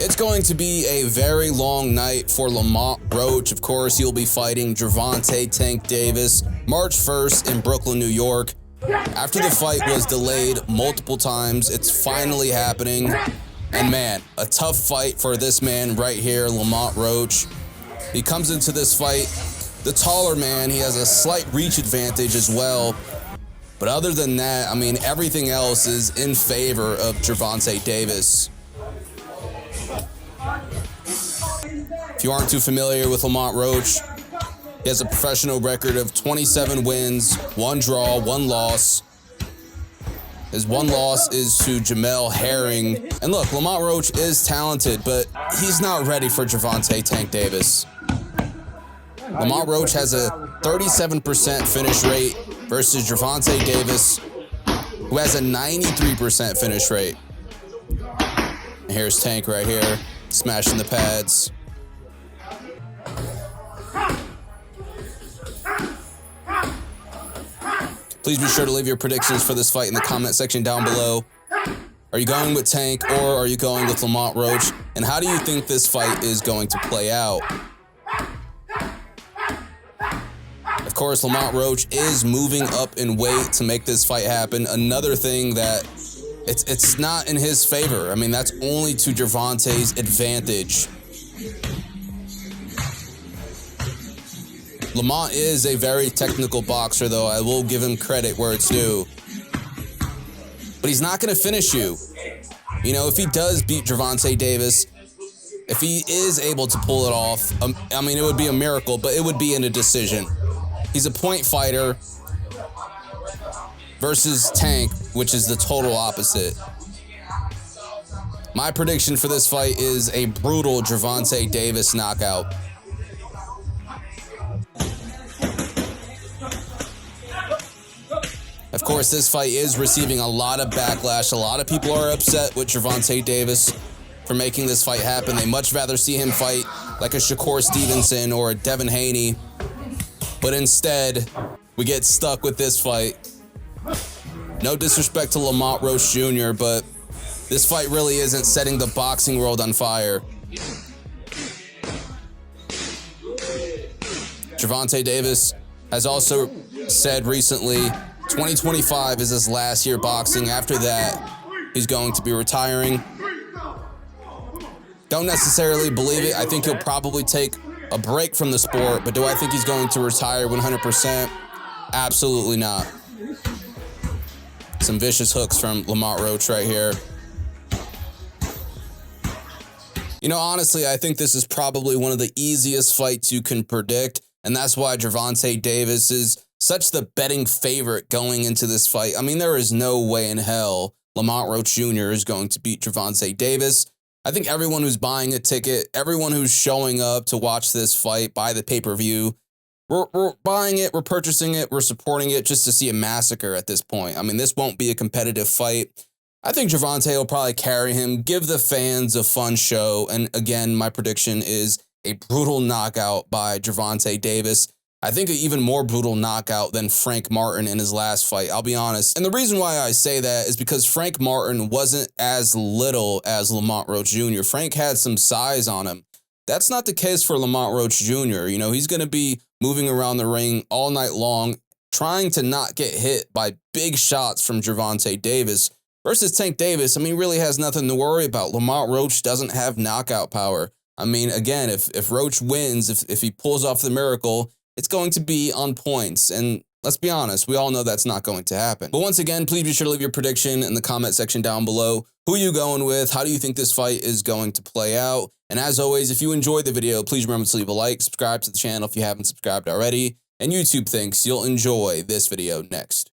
It's going to be a very long night for Lamont Roach. Of course, he'll be fighting Gervonta "Tank" Davis March 1st in Brooklyn, New York. After the fight was delayed multiple times, it's finally happening. And man, a tough fight for this man right here, Lamont Roach. He comes into this fight, the taller man. He has a slight reach advantage as well. But other than that, I mean, everything else is in favor of Gervonta Davis. If you aren't too familiar with Lamont Roach, he has a professional record of 27 wins, 1 draw, 1 loss. His 1 loss is to Jamel Herring. And look, Lamont Roach is talented, but he's not ready for Gervonta "Tank" Davis. Lamont Roach has a 37% finish rate versus Gervonta Davis, who has a 93% finish rate. And here's Tank right here, smashing the pads. Please be sure to leave your predictions for this fight in the comment section down below. Are you going with Tank or are you going with Lamont Roach? And how do you think this fight is going to play out? Of course, Lamont Roach is moving up in weight to make this fight happen. Another thing that it's not in his favor. I mean, that's only to Gervonta's advantage. Lamont is a very technical boxer, though. I will give him credit where it's due. But he's not going to finish you. You know, if he does beat Gervonta Davis, if he is able to pull it off, I mean, it would be a miracle, but it would be in a decision. He's a point fighter versus Tank, which is the total opposite. My prediction for this fight is a brutal Gervonta Davis knockout. Of course, this fight is receiving a lot of backlash. A lot of people are upset with Gervonta Davis for making this fight happen. They much rather see him fight like a Shakur Stevenson or a Devin Haney. But instead, we get stuck with this fight. No disrespect to Lamont Roach Jr., but this fight really isn't setting the boxing world on fire. Gervonta Davis has also said recently 2025 is his last year boxing. After that, he's going to be retiring. Don't necessarily believe it. I think he'll probably take a break from the sport, but do I think he's going to retire 100%? Absolutely not. Some vicious hooks from Lamont Roach right here. You know, honestly, I think this is probably one of the easiest fights you can predict, and that's why Gervonta Davis is such the betting favorite going into this fight. I mean, there is no way in hell Lamont Roach Jr. is going to beat Gervonta Davis. I think everyone who's buying a ticket, everyone who's showing up to watch this fight, buy the pay-per-view, we're buying it, we're purchasing it, we're supporting it just to see a massacre at this point. I mean, this won't be a competitive fight. I think Gervonta will probably carry him, give the fans a fun show. And again, my prediction is a brutal knockout by Gervonta Davis. I think an even more brutal knockout than Frank Martin in his last fight, I'll be honest. And the reason why I say that is because Frank Martin wasn't as little as Lamont Roach Jr. Frank had some size on him. That's not the case for Lamont Roach Jr. You know, he's going to be moving around the ring all night long, trying to not get hit by big shots from Gervonta Davis. Versus Tank Davis, I mean, really has nothing to worry about. Lamont Roach doesn't have knockout power. I mean, again, if Roach wins, if he pulls off the miracle, it's going to be on points. And let's be honest, we all know that's not going to happen. But once again, please be sure to leave your prediction in the comment section down below. Who are you going with? How do you think this fight is going to play out? And as always, if you enjoyed the video, please remember to leave a like, subscribe to the channel if you haven't subscribed already. And YouTube thinks you'll enjoy this video next.